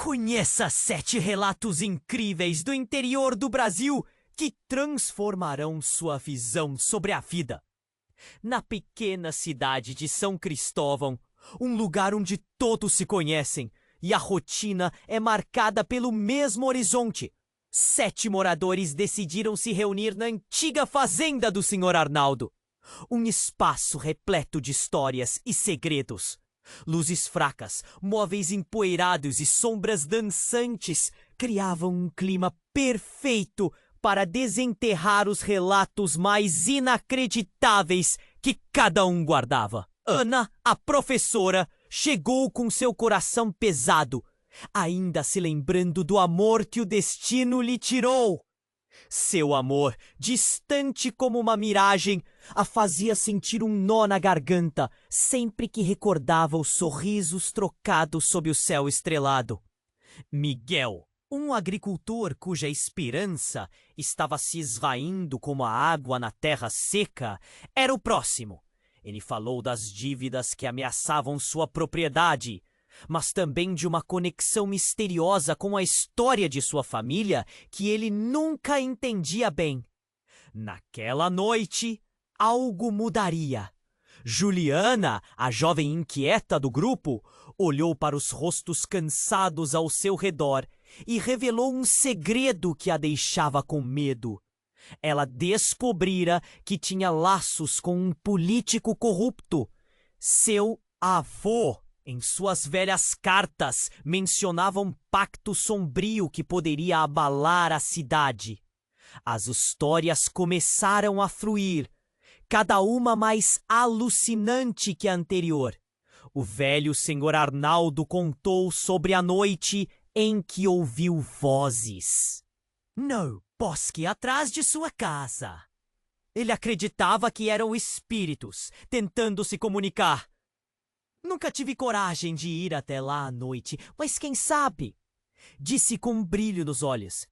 Conheça 7 relatos incríveis do interior do Brasil que transformarão sua visão sobre a vida. Na pequena cidade de São Cristóvão, um lugar onde todos se conhecem e a rotina é marcada pelo mesmo horizonte, 7 moradores decidiram se reunir na antiga fazenda do Sr. Arnaldo. Um espaço repleto de histórias e segredos. Luzes fracas, móveis empoeirados e sombras dançantes criavam um clima perfeito para desenterrar os relatos mais inacreditáveis que cada um guardava. Ana, a professora, chegou com seu coração pesado, ainda se lembrando do amor que o destino lhe tirou. Seu amor, distante como uma miragem, a fazia sentir um nó na garganta sempre que recordava os sorrisos trocados sob o céu estrelado. Miguel, um agricultor cuja esperança estava se esvaindo como a água na terra seca, era o próximo. Ele falou das dívidas que ameaçavam sua propriedade, mas também de uma conexão misteriosa com a história de sua família que ele nunca entendia bem. Naquela noite, algo mudaria. Juliana, a jovem inquieta do grupo, olhou para os rostos cansados ao seu redor e revelou um segredo que a deixava com medo. Ela descobrira que tinha laços com um político corrupto. Seu avô, em suas velhas cartas, mencionava um pacto sombrio que poderia abalar a cidade. As histórias começaram a fluir, cada uma mais alucinante que a anterior. O velho Sr. Arnaldo contou sobre a noite em que ouviu vozes no bosque atrás de sua casa. Ele acreditava que eram espíritos tentando se comunicar. Nunca tive coragem de ir até lá à noite, mas quem sabe? Disse com um brilho nos olhos.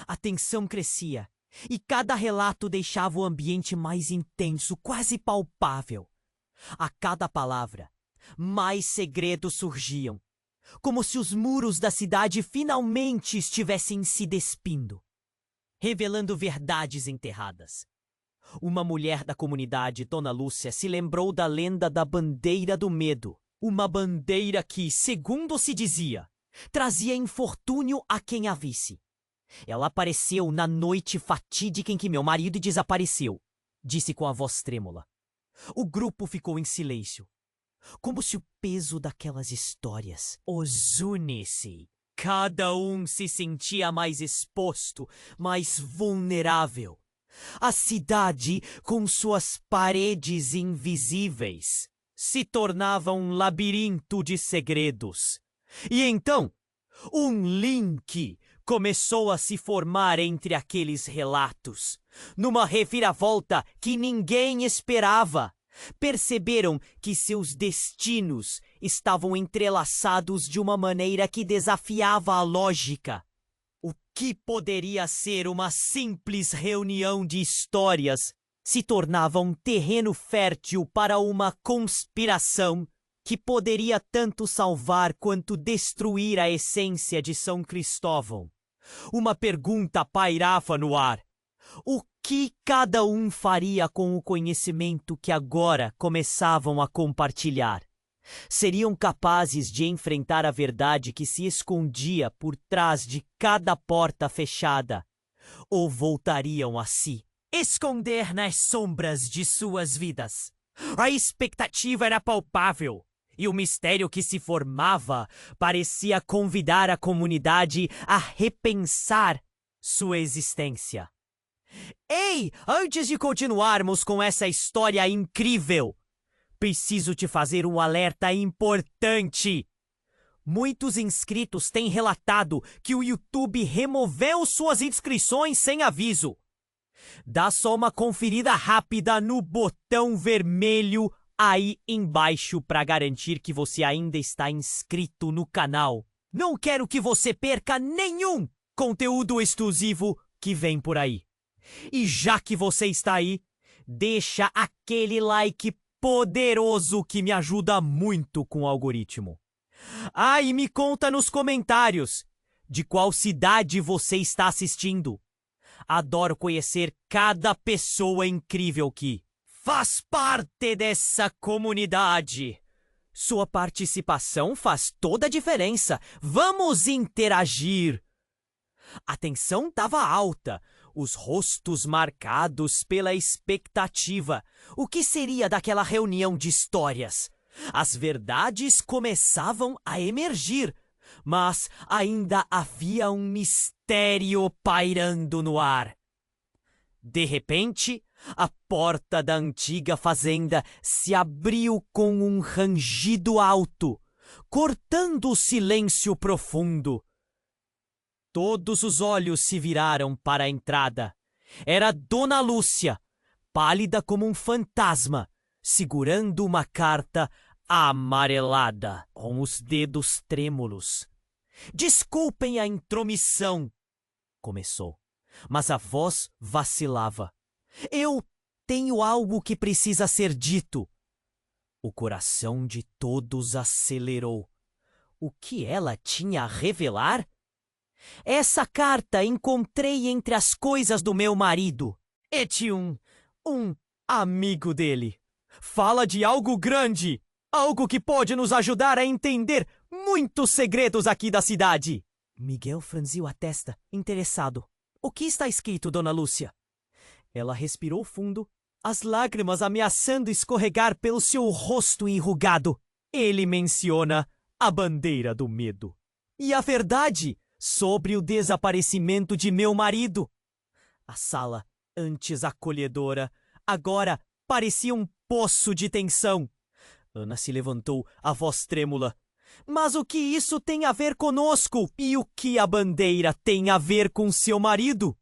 A tensão crescia, e cada relato deixava o ambiente mais intenso, quase palpável. A cada palavra, mais segredos surgiam, como se os muros da cidade finalmente estivessem se despindo, revelando verdades enterradas. Uma mulher da comunidade, Dona Lúcia, se lembrou da lenda da bandeira do medo. Uma bandeira que, segundo se dizia, trazia infortúnio a quem a visse. Ela apareceu na noite fatídica em que meu marido desapareceu, disse com a voz trêmula. O grupo ficou em silêncio, como se o peso daquelas histórias os unisse. Cada um se sentia mais exposto, mais vulnerável. A cidade, com suas paredes invisíveis, se tornava um labirinto de segredos. E então, um link começou a se formar entre aqueles relatos. Numa reviravolta que ninguém esperava, perceberam que seus destinos estavam entrelaçados de uma maneira que desafiava a lógica. O que poderia ser uma simples reunião de histórias se tornava um terreno fértil para uma conspiração que poderia tanto salvar quanto destruir a essência de São Cristóvão. Uma pergunta pairava no ar. O que cada um faria com o conhecimento que agora começavam a compartilhar? Seriam capazes de enfrentar a verdade que se escondia por trás de cada porta fechada? Ou voltariam a si, esconder nas sombras de suas vidas? A expectativa era palpável, e o mistério que se formava parecia convidar a comunidade a repensar sua existência. Ei, antes de continuarmos com essa história incrível, preciso te fazer um alerta importante. Muitos inscritos têm relatado que o YouTube removeu suas inscrições sem aviso. Dá só uma conferida rápida no botão vermelho aí embaixo para garantir que você ainda está inscrito no canal. Não quero que você perca nenhum conteúdo exclusivo que vem por aí. E já que você está aí, deixa aquele like poderoso que me ajuda muito com o algoritmo. E me conta nos comentários de qual cidade você está assistindo. Adoro conhecer cada pessoa incrível que faz parte dessa comunidade. Sua participação faz toda a diferença. Vamos interagir. A tensão estava alta, os rostos marcados pela expectativa. O que seria daquela reunião de histórias? As verdades começavam a emergir, mas ainda havia um mistério pairando no ar. De repente, a porta da antiga fazenda se abriu com um rangido alto, cortando o silêncio profundo. Todos os olhos se viraram para a entrada. Era Dona Lúcia, pálida como um fantasma, segurando uma carta amarelada, com os dedos trêmulos. "Desculpem a intromissão", começou, mas a voz vacilava. "Eu tenho algo que precisa ser dito." O coração de todos acelerou. O que ela tinha a revelar? "Essa carta encontrei entre as coisas do meu marido. É de um amigo dele. Fala de algo grande, algo que pode nos ajudar a entender muitos segredos aqui da cidade." Miguel franziu a testa, interessado. "O que está escrito, Dona Lúcia?" Ela respirou fundo, as lágrimas ameaçando escorregar pelo seu rosto enrugado. Ele menciona a bandeira do medo. E a verdade sobre o desaparecimento de meu marido. A sala, antes acolhedora, agora parecia um poço de tensão. Ana se levantou, a voz trêmula. "Mas o que isso tem a ver conosco? E o que a bandeira tem a ver com seu marido?"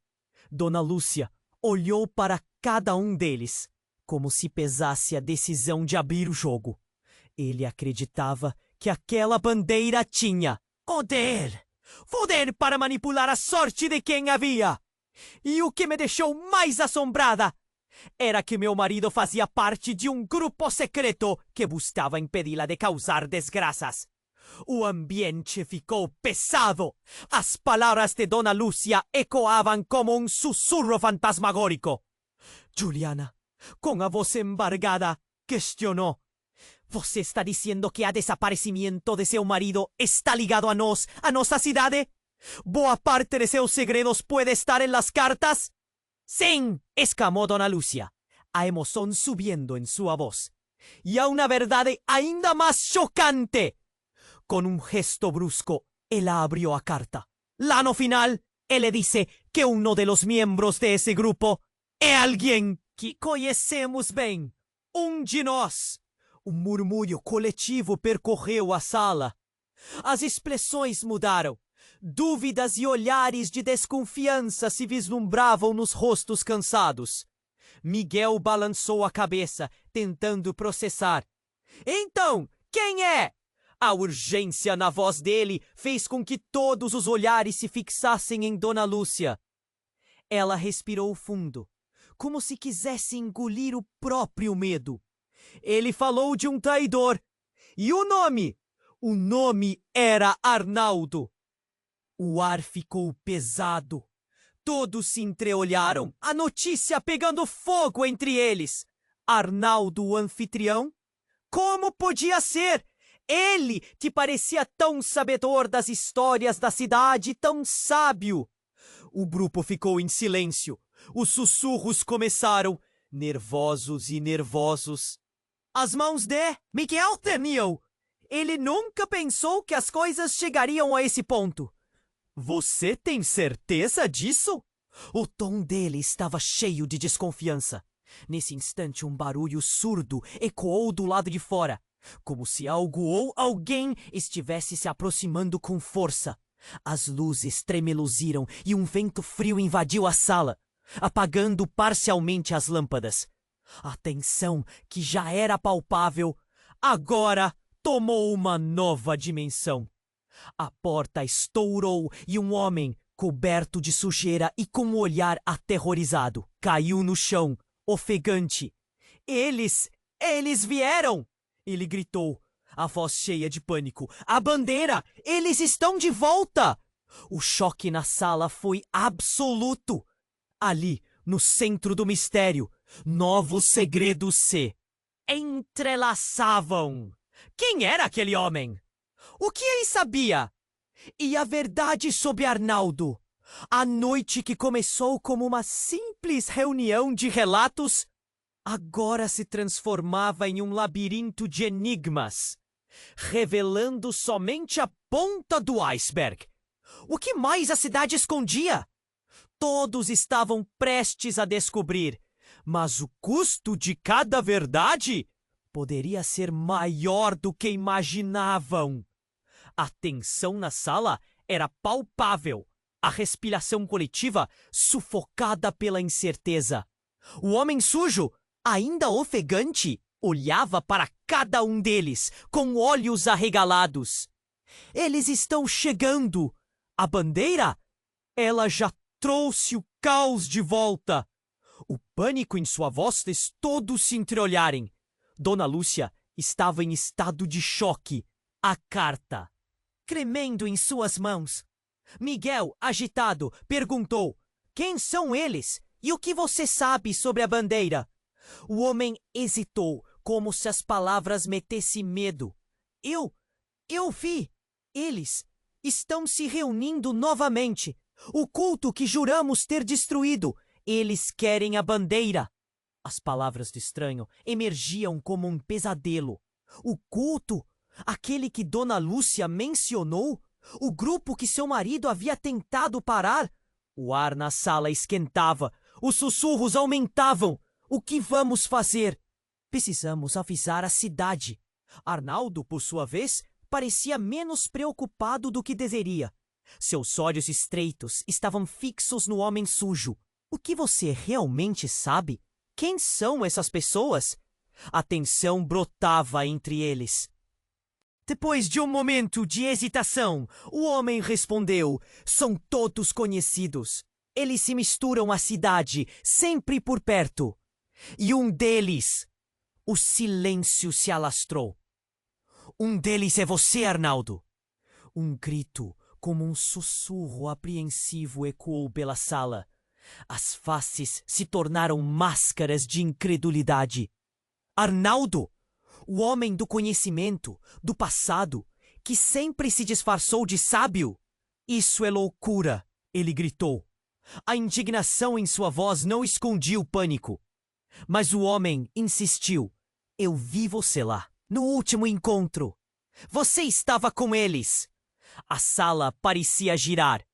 Dona Lúcia olhou para cada um deles, como se pesasse a decisão de abrir o jogo. Ele acreditava que aquela bandeira tinha poder. Poder para manipular a sorte de quem havia. E o que me deixou mais assombrada era que meu marido fazia parte de um grupo secreto que buscava impedi-la de causar desgraças. O ambiente ficou pesado. As palavras de Dona Lúcia ecoavam como um sussurro fantasmagórico. Juliana, com a voz embargada, questionou. "Você está dizendo que o desaparecimento de seu marido está ligado a nós, a nossa cidade? Boa parte de seus segredos pode estar em las cartas?" "Sim", exclamou Dona Lúcia, a emoção subindo em sua voz. "E há uma verdade ainda mais chocante." Com um gesto brusco, ela abriu a carta. Lá no final, ele disse que uno de los miembros de ese grupo é alguém que conhecemos bem. Um de nós. Um murmúrio coletivo percorreu a sala. As expressões mudaram. Dúvidas e olhares de desconfiança se vislumbravam nos rostos cansados. Miguel balançou a cabeça, tentando processar. "Então, quem é?" A urgência na voz dele fez com que todos os olhares se fixassem em Dona Lúcia. Ela respirou fundo, como se quisesse engolir o próprio medo. Ele falou de um traidor. E o nome? O nome era Arnaldo. O ar ficou pesado. Todos se entreolharam, a notícia pegando fogo entre eles. Arnaldo, o anfitrião? Como podia ser? Ele, que parecia tão sabedor das histórias da cidade, tão sábio. O grupo ficou em silêncio. Os sussurros começaram, nervosos e nervosos. As mãos de Miguel tremiam. Ele nunca pensou que as coisas chegariam a esse ponto. "Você tem certeza disso?" O tom dele estava cheio de desconfiança. Nesse instante, um barulho surdo ecoou do lado de fora, como se algo ou alguém estivesse se aproximando com força. As luzes tremeluziram e um vento frio invadiu a sala, apagando parcialmente as lâmpadas. A tensão, que já era palpável, agora tomou uma nova dimensão. A porta estourou e um homem, coberto de sujeira e com um olhar aterrorizado, caiu no chão, ofegante. Eles vieram! Ele gritou. A voz cheia de pânico. A bandeira! Eles estão de volta! O choque na sala foi absoluto. Ali, no centro do mistério, novos segredos se entrelaçavam. Quem era aquele homem? O que ele sabia? E a verdade sobre Arnaldo? A noite que começou como uma simples reunião de relatos, agora se transformava em um labirinto de enigmas, revelando somente a ponta do iceberg. O que mais a cidade escondia? Todos estavam prestes a descobrir, mas o custo de cada verdade poderia ser maior do que imaginavam. A tensão na sala era palpável, a respiração coletiva sufocada pela incerteza. O homem sujo, ainda ofegante, olhava para cada um deles com olhos arregalados. Eles estão chegando! A bandeira? Ela já trouxe o caos de volta. O pânico em sua voz fez todos se entreolharem. Dona Lúcia estava em estado de choque. A carta, tremendo em suas mãos. Miguel, agitado, perguntou: quem são eles? E o que você sabe sobre a bandeira? O homem hesitou, como se as palavras metessem medo. Eu vi. Eles estão se reunindo novamente. O culto que juramos ter destruído. Eles querem a bandeira. As palavras do estranho emergiam como um pesadelo. O culto? Aquele que Dona Lúcia mencionou? O grupo que seu marido havia tentado parar? O ar na sala esquentava. Os sussurros aumentavam. O que vamos fazer? Precisamos avisar a cidade. Arnaldo, por sua vez, parecia menos preocupado do que deveria. Seus olhos estreitos estavam fixos no homem sujo. O que você realmente sabe? Quem são essas pessoas? A tensão brotava entre eles. Depois de um momento de hesitação, o homem respondeu: são todos conhecidos. Eles se misturam à cidade, sempre por perto. E um deles... O silêncio se alastrou. Um deles é você, Arnaldo. Um grito, como um sussurro apreensivo, ecoou pela sala. As faces se tornaram máscaras de incredulidade. Arnaldo! O homem do conhecimento, do passado, que sempre se disfarçou de sábio. Isso é loucura, ele gritou. A indignação em sua voz não escondia o pânico. Mas o homem insistiu. Eu vi você lá, no último encontro. Você estava com eles. A sala parecia girar.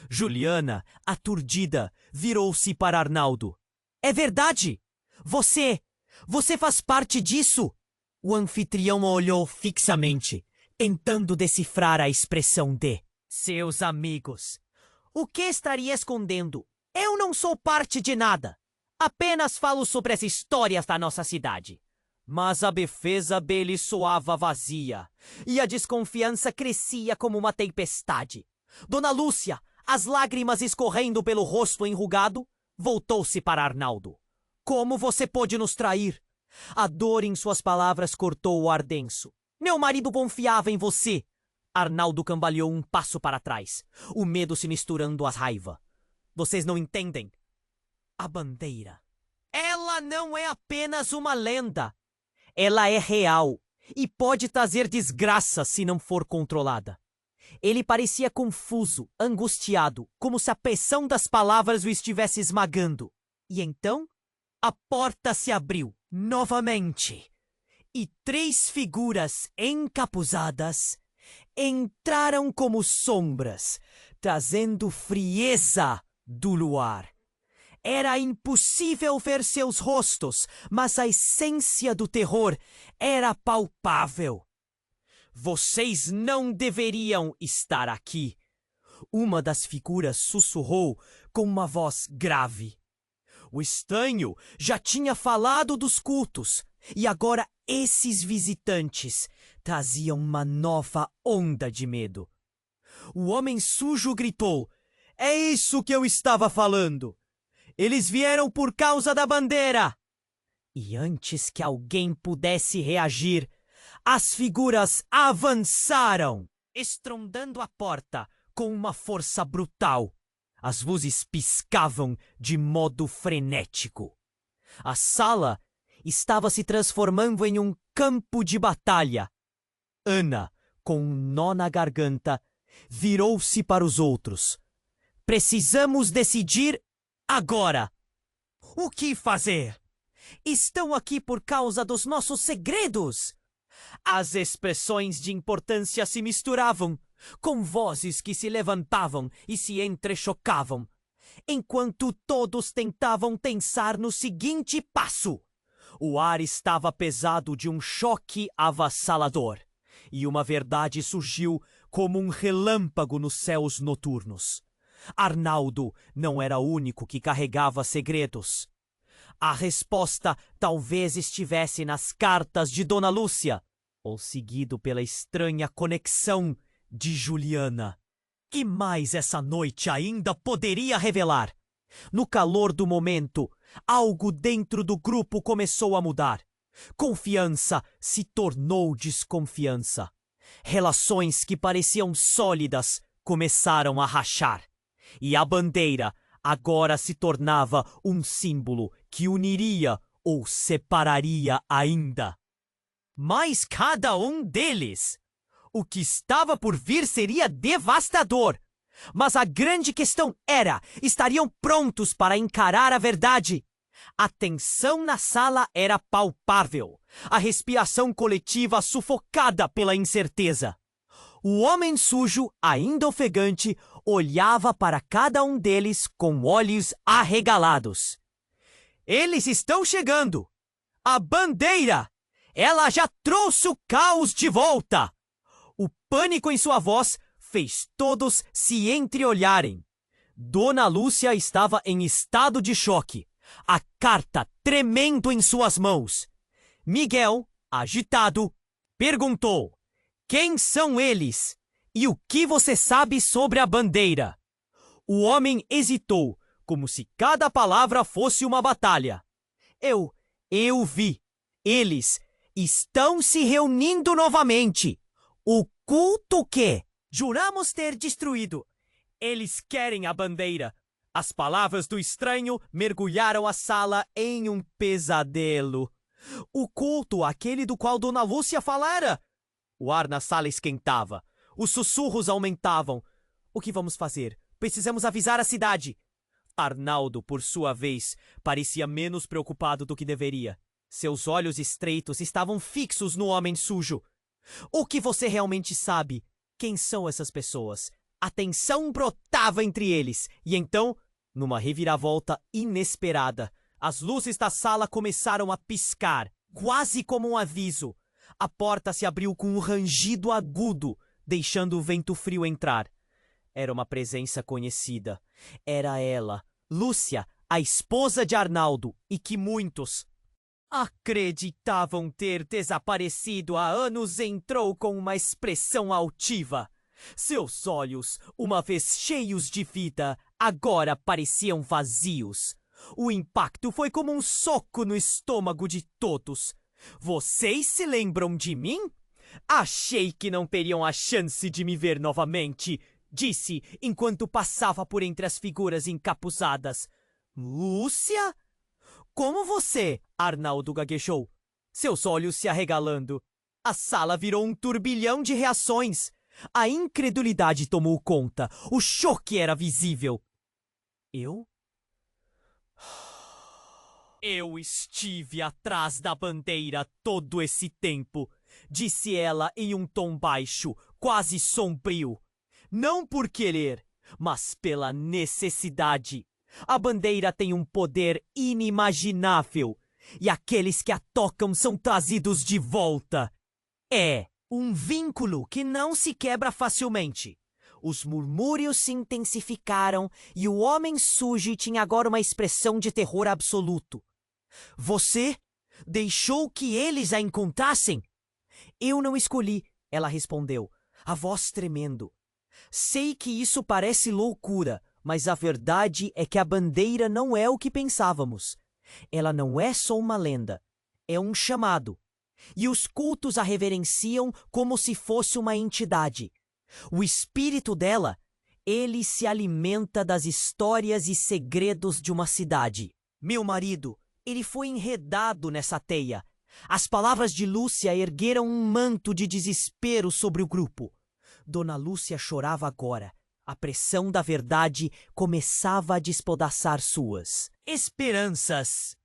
Juliana, aturdida, virou-se para Arnaldo. É verdade! Você faz parte disso! O anfitrião olhou fixamente, tentando decifrar a expressão de seus amigos. O que estaria escondendo? Eu não sou parte de nada. Apenas falo sobre as histórias da nossa cidade. Mas a defesa dele soava vazia, e a desconfiança crescia como uma tempestade. Dona Lúcia, as lágrimas escorrendo pelo rosto enrugado, voltou-se para Arnaldo. Como você pôde nos trair? A dor em suas palavras cortou o ar denso. Meu marido confiava em você. Arnaldo cambaleou um passo para trás, o medo se misturando à raiva. Vocês não entendem. A bandeira. Ela não é apenas uma lenda. Ela é real e pode trazer desgraça se não for controlada. Ele parecia confuso, angustiado, como se a pressão das palavras o estivesse esmagando. E então, a porta se abriu novamente e 3 figuras encapuzadas entraram como sombras, trazendo frieza do luar. Era impossível ver seus rostos, mas a essência do terror era palpável. Vocês não deveriam estar aqui. Uma das figuras sussurrou com uma voz grave. O estranho já tinha falado dos cultos, e agora esses visitantes traziam uma nova onda de medo. O homem sujo gritou: é isso que eu estava falando! Eles vieram por causa da bandeira! E antes que alguém pudesse reagir, As figuras avançaram, estrondando a porta com uma força brutal. As luzes piscavam de modo frenético. A sala estava se transformando em um campo de batalha. Ana, com um nó na garganta, virou-se para os outros. Precisamos decidir agora. O que fazer? Estão aqui por causa dos nossos segredos. As expressões de importância se misturavam, com vozes que se levantavam e se entrechocavam, enquanto todos tentavam pensar no seguinte passo. O ar estava pesado de um choque avassalador, e uma verdade surgiu como um relâmpago nos céus noturnos. Arnaldo não era o único que carregava segredos. A resposta talvez estivesse nas cartas de Dona Lúcia, ou seguido pela estranha conexão de Juliana. Que mais essa noite ainda poderia revelar? No calor do momento, algo dentro do grupo começou a mudar. Confiança se tornou desconfiança. Relações que pareciam sólidas começaram a rachar. E a bandeira agora se tornava um símbolo que uniria ou separaria ainda. Mas cada um deles, o que estava por vir seria devastador. Mas a grande questão era, estariam prontos para encarar a verdade? A tensão na sala era palpável, a respiração coletiva sufocada pela incerteza. O homem sujo, ainda ofegante, olhava para cada um deles com olhos arregalados. Eles estão chegando! A bandeira! Ela já trouxe o caos de volta! O pânico em sua voz fez todos se entreolharem. Dona Lúcia estava em estado de choque, a carta tremendo em suas mãos. Miguel, agitado, perguntou: quem são eles? E o que você sabe sobre a bandeira? O homem hesitou, como se cada palavra fosse uma batalha. Eu vi. Eles estão se reunindo novamente. O culto que juramos ter destruído. Eles querem a bandeira. As palavras do estranho mergulharam a sala em um pesadelo. O culto, aquele do qual Dona Lúcia falara. O ar na sala esquentava. Os sussurros aumentavam. O que vamos fazer? Precisamos avisar a cidade. Arnaldo, por sua vez, parecia menos preocupado do que deveria. Seus olhos estreitos estavam fixos no homem sujo. O que você realmente sabe? Quem são essas pessoas? A tensão brotava entre eles. E então, numa reviravolta inesperada, as luzes da sala começaram a piscar, quase como um aviso. A porta se abriu com um rangido agudo, deixando o vento frio entrar. Era uma presença conhecida. Era ela, Lúcia, a esposa de Arnaldo, e que muitos acreditavam ter desaparecido há anos, entrou com uma expressão altiva. Seus olhos, uma vez cheios de vida, agora pareciam vazios. O impacto foi como um soco no estômago de todos. Vocês se lembram de mim? Achei que não teriam a chance de me ver novamente, disse enquanto passava por entre as figuras encapuzadas. Lúcia? Como você? Arnaldo gaguejou, seus olhos se arregalando. A sala virou um turbilhão de reações. A incredulidade tomou conta. O choque era visível. Eu estive atrás da bandeira todo esse tempo, disse ela em um tom baixo, quase sombrio. Não por querer, mas pela necessidade. A bandeira tem um poder inimaginável, e aqueles que a tocam são trazidos de volta. É um vínculo que não se quebra facilmente. Os murmúrios se intensificaram e o homem sujo tinha agora uma expressão de terror absoluto. Você deixou que eles a encontrassem? Eu não escolhi, ela respondeu, a voz tremendo. Sei que isso parece loucura, mas a verdade é que a bandeira não é o que pensávamos. Ela não é só uma lenda, é um chamado. e os cultos a reverenciam como se fosse uma entidade. O espírito dela, ele se alimenta das histórias e segredos de uma cidade. Meu marido, ele foi enredado nessa teia. As palavras de Lúcia ergueram um manto de desespero sobre o grupo. Dona Lúcia chorava agora. A pressão da verdade começava a despedaçar suas esperanças.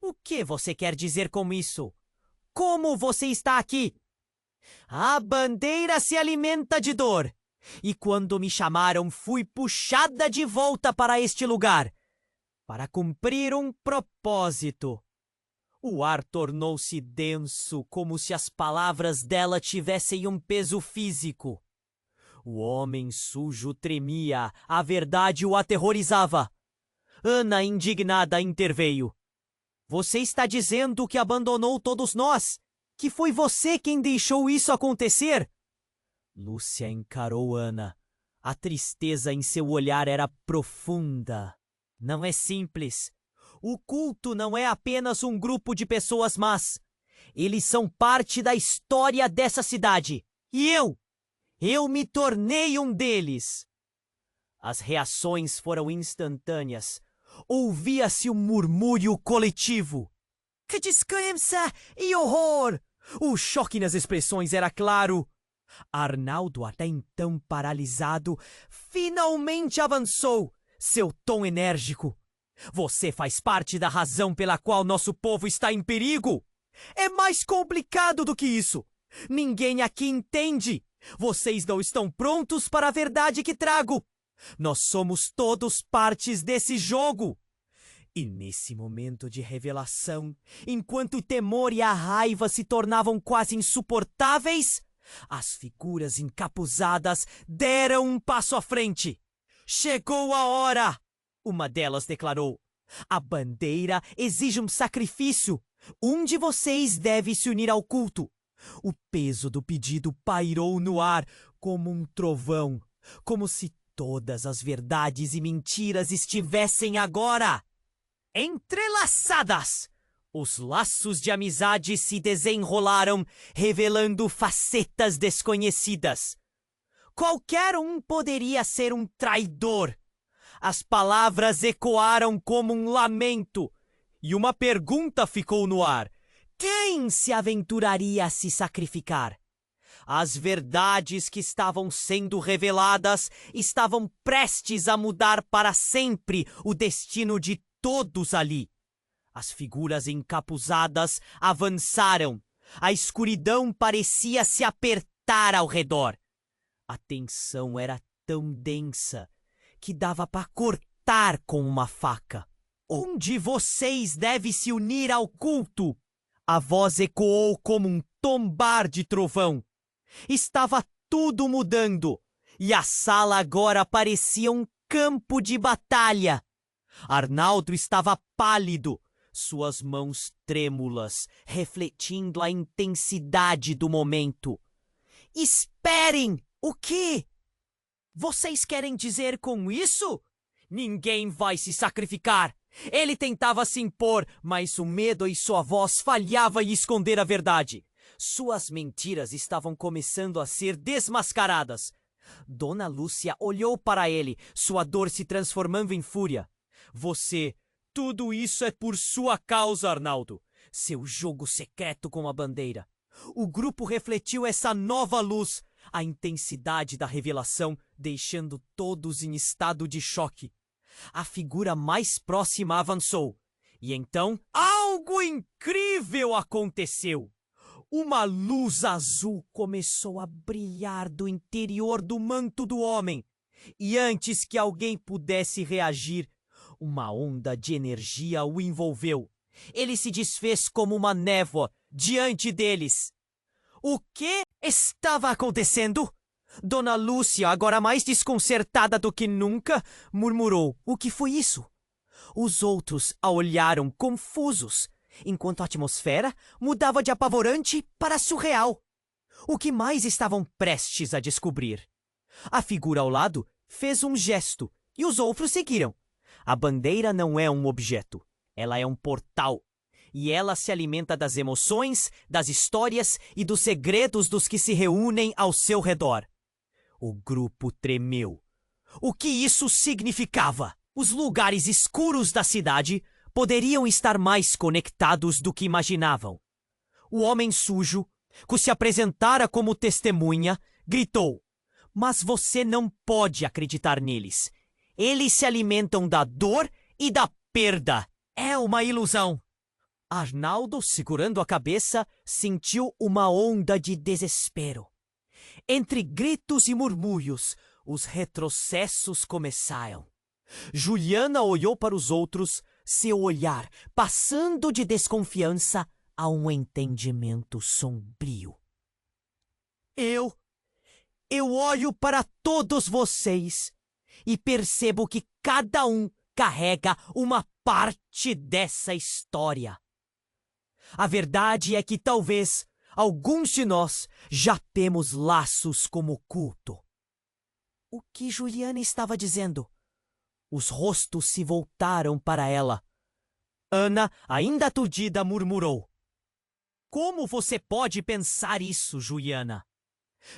O que você quer dizer com isso? Como você está aqui? A bandeira se alimenta de dor. E quando me chamaram, fui puxada de volta para este lugar, para cumprir um propósito. O ar tornou-se denso, como se as palavras dela tivessem um peso físico. O homem sujo tremia, a verdade o aterrorizava. Ana, indignada, interveio. Você está dizendo que abandonou todos nós? Que foi você quem deixou isso acontecer? Lúcia encarou Ana. A tristeza em seu olhar era profunda. Não é simples. O culto não é apenas um grupo de pessoas más. Eles são parte da história dessa cidade. E eu me tornei um deles. As reações foram instantâneas. Ouvia-se um murmúrio coletivo. Que descrença e horror! O choque nas expressões era claro. Arnaldo, até então paralisado, finalmente avançou, seu tom enérgico. Você faz parte da razão pela qual nosso povo está em perigo. É mais complicado do que isso. Ninguém aqui entende. Vocês não estão prontos para a verdade que trago. Nós somos todos partes desse jogo. E nesse momento de revelação, enquanto o temor e a raiva se tornavam quase insuportáveis, as figuras encapuzadas deram um passo à frente. Chegou a hora! Uma delas declarou. A bandeira exige um sacrifício. Um de vocês deve se unir ao culto. O peso do pedido pairou no ar como um trovão, como se todas as verdades e mentiras estivessem agora entrelaçadas. Os laços de amizade se desenrolaram, revelando facetas desconhecidas. Qualquer um poderia ser um traidor. As palavras ecoaram como um lamento, e uma pergunta ficou no ar. Quem se aventuraria a se sacrificar? As verdades que estavam sendo reveladas estavam prestes a mudar para sempre o destino de todos ali. As figuras encapuzadas avançaram. A escuridão parecia se apertar ao redor. A tensão era tão densa que dava para cortar com uma faca. Um de vocês deve se unir ao culto. A voz ecoou como um tombar de trovão. Estava tudo mudando, e a sala agora parecia um campo de batalha. Arnaldo estava pálido, suas mãos trêmulas, refletindo a intensidade do momento. Esperem! O quê? Vocês querem dizer com isso? Ninguém vai se sacrificar. Ele tentava se impor, mas o medo e sua voz falhava em esconder a verdade. Suas mentiras estavam começando a ser desmascaradas. Dona Lúcia olhou para ele, sua dor se transformando em fúria. Tudo isso é por sua causa, Arnaldo. Seu jogo secreto com a bandeira. O grupo refletiu essa nova luz, a intensidade da revelação, deixando todos em estado de choque. A figura mais próxima avançou. E então, algo incrível aconteceu. Uma luz azul começou a brilhar do interior do manto do homem. E antes que alguém pudesse reagir, uma onda de energia o envolveu. Ele se desfez como uma névoa diante deles. O que estava acontecendo? Dona Lúcia, agora mais desconcertada do que nunca, murmurou. O que foi isso? Os outros a olharam confusos, enquanto a atmosfera mudava de apavorante para surreal. O que mais estavam prestes a descobrir? A figura ao lado fez um gesto e os outros seguiram. A bandeira não é um objeto, ela é um portal. e ela se alimenta das emoções, das histórias e dos segredos dos que se reúnem ao seu redor. O grupo tremeu. O que isso significava? Os lugares escuros da cidade poderiam estar mais conectados do que imaginavam. O homem sujo, que se apresentara como testemunha, gritou: "Mas você não pode acreditar neles. Eles se alimentam da dor e da perda. É uma ilusão." Arnaldo, segurando a cabeça, sentiu uma onda de desespero. Entre gritos e murmúrios, os retrocessos começaram. Juliana olhou para os outros, seu olhar passando de desconfiança a um entendimento sombrio. Eu olho para todos vocês e percebo que cada um carrega uma parte dessa história. A verdade é que talvez alguns de nós já temos laços como culto. O que Juliana estava dizendo? Os rostos se voltaram para ela. Ana, ainda aturdida, murmurou: "Como você pode pensar isso, Juliana?"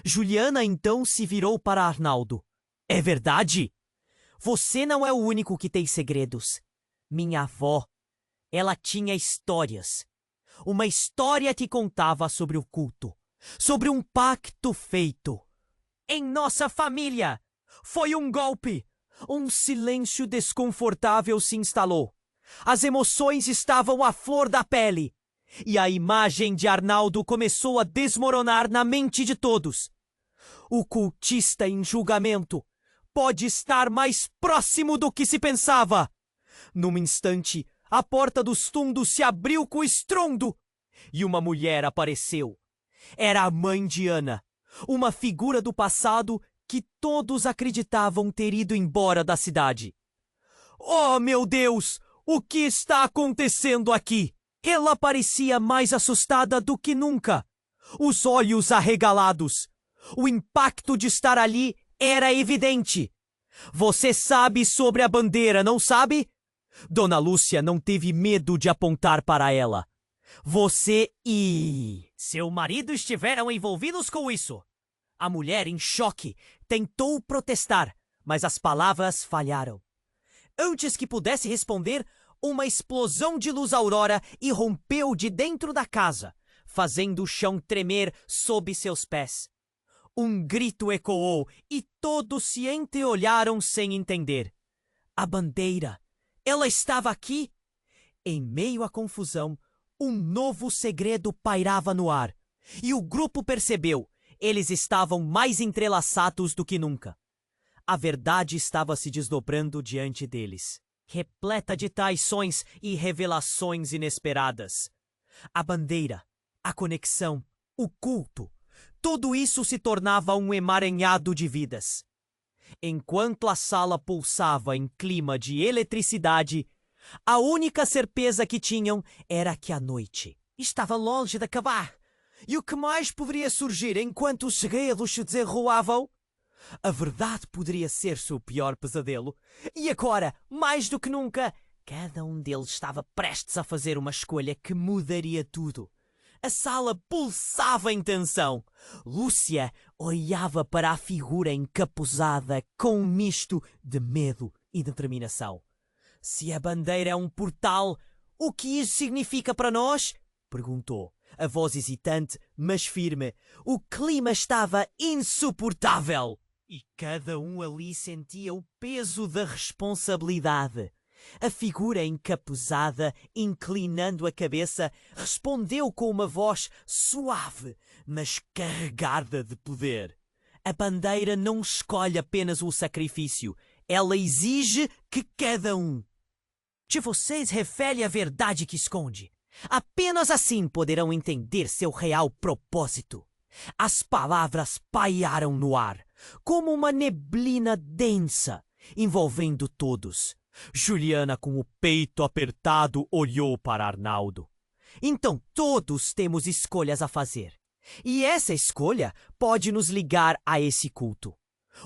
Juliana então se virou para Arnaldo. "É verdade? Você não é o único que tem segredos. Minha avó, ela tinha histórias. Uma história te contava sobre o culto, sobre um pacto feito. Em nossa família, foi um golpe. Um silêncio desconfortável se instalou. As emoções estavam à flor da pele. E a imagem de Arnaldo começou a desmoronar na mente de todos. O cultista em julgamento pode estar mais próximo do que se pensava. Num instante, a porta dos fundos se abriu com estrondo e uma mulher apareceu. Era a mãe de Ana, uma figura do passado que todos acreditavam ter ido embora da cidade. "Oh, meu Deus! O que está acontecendo aqui?" Ela parecia mais assustada do que nunca. Os olhos arregalados. O impacto de estar ali era evidente. "Você sabe sobre a bandeira, não sabe?" Dona Lúcia não teve medo de apontar para ela. "Você e seu marido estiveram envolvidos com isso." A mulher, em choque, tentou protestar, mas as palavras falharam. Antes que pudesse responder, uma explosão de luz aurora irrompeu de dentro da casa, fazendo o chão tremer sob seus pés. Um grito ecoou e todos se entreolharam sem entender. A bandeira, ela estava aqui? Em meio à confusão, um novo segredo pairava no ar, e o grupo percebeu: eles estavam mais entrelaçados do que nunca. A verdade estava se desdobrando diante deles, repleta de traições e revelações inesperadas. A bandeira, a conexão, o culto, tudo isso se tornava um emaranhado de vidas. Enquanto a sala pulsava em clima de eletricidade, a única certeza que tinham era que a noite estava longe de acabar. E o que mais poderia surgir enquanto os segredos se desenrolavam? A verdade poderia ser seu pior pesadelo. E agora, mais do que nunca, cada um deles estava prestes a fazer uma escolha que mudaria tudo. A sala pulsava em tensão. Lúcia olhava para a figura encapuzada com um misto de medo e determinação. "Se a bandeira é um portal, o que isso significa para nós?" perguntou. A voz hesitante, mas firme. O clima estava insuportável. E cada um ali sentia o peso da responsabilidade. A figura encapuzada, inclinando a cabeça, respondeu com uma voz suave, mas carregada de poder. A bandeira não escolhe apenas o sacrifício. Ela exige que cada um de vocês revele a verdade que esconde. Apenas assim poderão entender seu real propósito. As palavras paiaram no ar, como uma neblina densa, envolvendo todos. Juliana, com o peito apertado, olhou para Arnaldo. "Então todos temos escolhas a fazer. E essa escolha pode nos ligar a esse culto.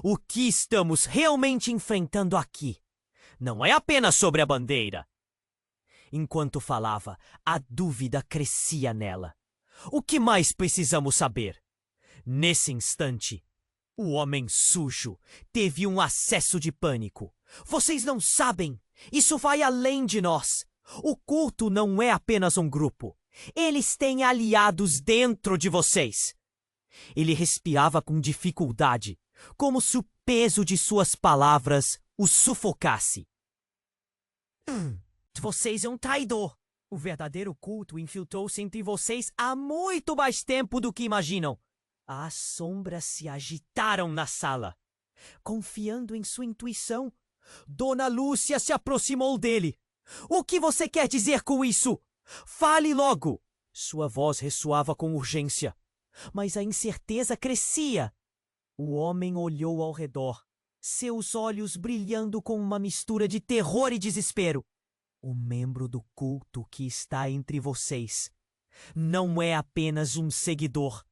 O que estamos realmente enfrentando aqui não é apenas sobre a bandeira. Enquanto falava, a dúvida crescia nela. O que mais precisamos saber? Nesse instante, o homem sujo teve um acesso de pânico. Vocês não sabem! Isso vai além de nós! O culto não é apenas um grupo. Eles têm aliados dentro de vocês. Ele respirava com dificuldade, como se o peso de suas palavras o sufocasse. Vocês é um traidor. O verdadeiro culto infiltrou-se entre vocês há muito mais tempo do que imaginam. As sombras se agitaram na sala. Confiando em sua intuição, Dona Lúcia se aproximou dele. O que você quer dizer com isso? Fale logo! Sua voz ressoava com urgência, mas a incerteza crescia. O homem olhou ao redor, seus olhos brilhando com uma mistura de terror e desespero. O membro do culto que está entre vocês não é apenas um seguidor.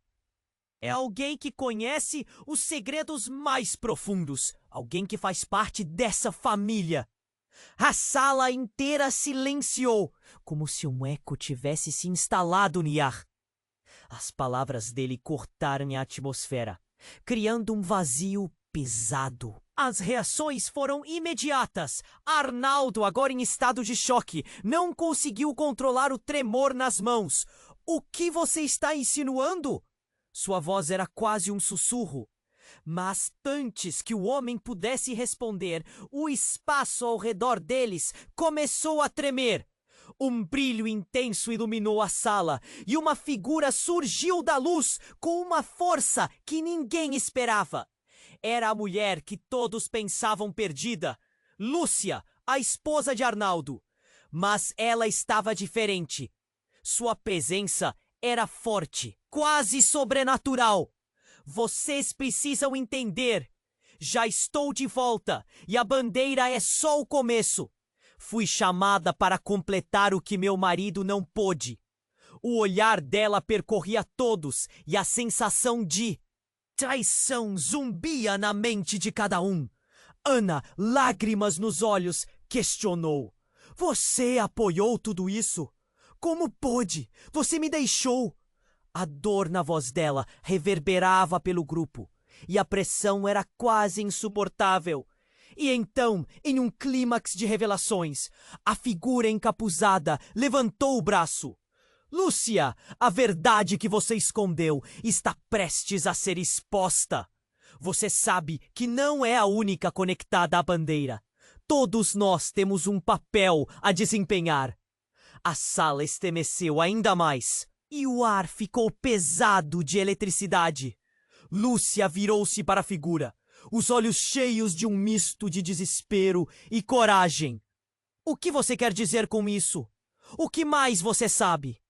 É alguém que conhece os segredos mais profundos. Alguém que faz parte dessa família. A sala inteira silenciou, como se um eco tivesse se instalado no ar. As palavras dele cortaram a atmosfera, criando um vazio pesado. As reações foram imediatas. Arnaldo, agora em estado de choque, não conseguiu controlar o tremor nas mãos. O que você está insinuando? Sua voz era quase um sussurro. Mas antes que o homem pudesse responder, o espaço ao redor deles começou a tremer. Um brilho intenso iluminou a sala e uma figura surgiu da luz com uma força que ninguém esperava. Era a mulher que todos pensavam perdida, Lúcia, a esposa de Arnaldo. Mas ela estava diferente. Sua presença era forte, quase sobrenatural. Vocês precisam entender. Já estou de volta e a bandeira é só o começo. Fui chamada para completar o que meu marido não pôde. O olhar dela percorria todos e a sensação de traição zumbia na mente de cada um. Ana, lágrimas nos olhos, questionou. Você apoiou tudo isso? Como pôde? Você me deixou. A dor na voz dela reverberava pelo grupo, e a pressão era quase insuportável. E então, em um clímax de revelações, a figura encapuzada levantou o braço. Lúcia, a verdade que você escondeu está prestes a ser exposta. Você sabe que não é a única conectada à bandeira. Todos nós temos um papel a desempenhar. A sala estremeceu ainda mais. E o ar ficou pesado de eletricidade. Lúcia virou-se para a figura, os olhos cheios de um misto de desespero e coragem. O que você quer dizer com isso? O que mais você sabe?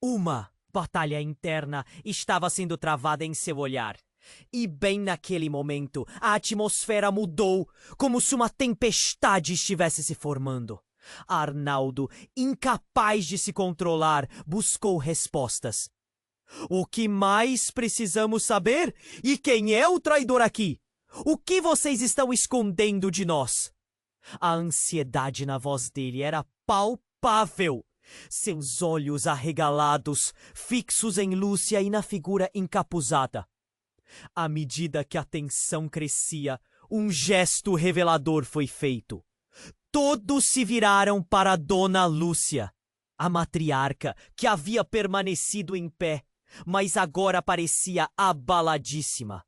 Uma batalha interna estava sendo travada em seu olhar. E bem naquele momento, a atmosfera mudou, como se uma tempestade estivesse se formando. Arnaldo, incapaz de se controlar, buscou respostas. O que mais precisamos saber? E quem é o traidor aqui? O que vocês estão escondendo de nós? A ansiedade na voz dele era palpável. Seus olhos arregalados, fixos em Lúcia e na figura encapuzada. À medida que a tensão crescia, um gesto revelador foi feito. Todos se viraram para Dona Lúcia, a matriarca que havia permanecido em pé, mas agora parecia abaladíssima.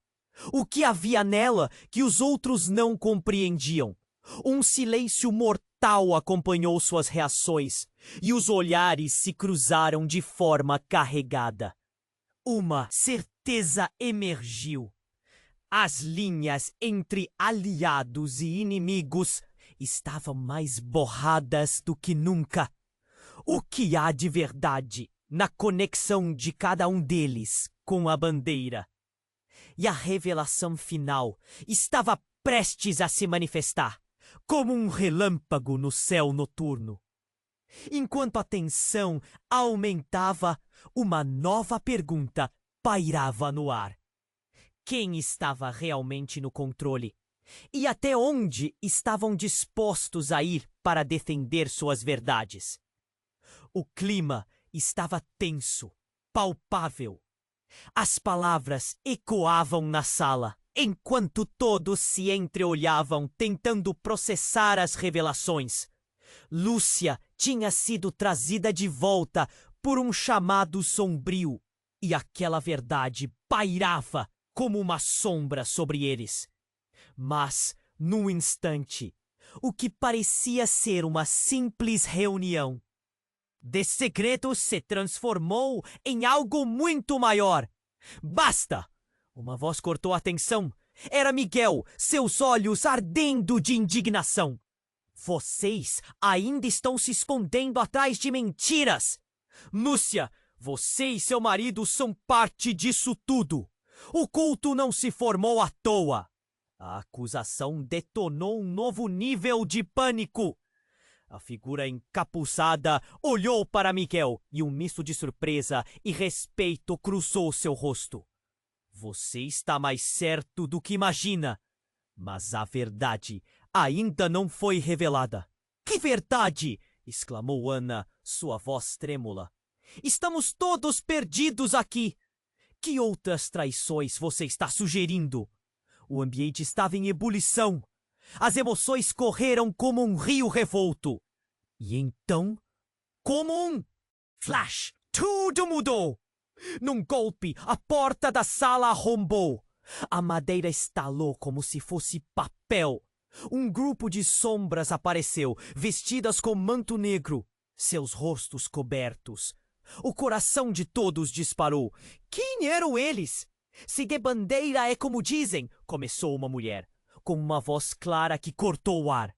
O que havia nela que os outros não compreendiam? Um silêncio mortal acompanhou suas reações e os olhares se cruzaram de forma carregada. Uma certeza emergiu. As linhas entre aliados e inimigos estavam mais borradas do que nunca. O que há de verdade na conexão de cada um deles com a bandeira? E a revelação final estava prestes a se manifestar, como um relâmpago no céu noturno. Enquanto a tensão aumentava, uma nova pergunta pairava no ar. Quem estava realmente no controle? E até onde estavam dispostos a ir para defender suas verdades. O clima estava tenso, palpável. As palavras ecoavam na sala, enquanto todos se entreolhavam tentando processar as revelações. Lúcia tinha sido trazida de volta por um chamado sombrio, e aquela verdade pairava como uma sombra sobre eles. Mas, num instante, o que parecia ser uma simples reunião de segredos se transformou em algo muito maior. Basta! Uma voz cortou a atenção. Era Miguel, seus olhos ardendo de indignação. Vocês ainda estão se escondendo atrás de mentiras. Lúcia, você e seu marido são parte disso tudo. O culto não se formou à toa. A acusação detonou um novo nível de pânico. A figura encapuçada olhou para Miguel e um misto de surpresa e respeito cruzou seu rosto. Você está mais certo do que imagina, mas a verdade ainda não foi revelada. Que verdade? Exclamou Ana, sua voz trêmula. Estamos todos perdidos aqui. Que outras traições você está sugerindo? O ambiente estava em ebulição. As emoções correram como um rio revolto. E então, como um flash, tudo mudou. Num golpe, a porta da sala arrombou. A madeira estalou como se fosse papel. Um grupo de sombras apareceu, vestidas com manto negro, seus rostos cobertos. O coração de todos disparou. Quem eram eles? Se de bandeira é como dizem, começou uma mulher, com uma voz clara que cortou o ar.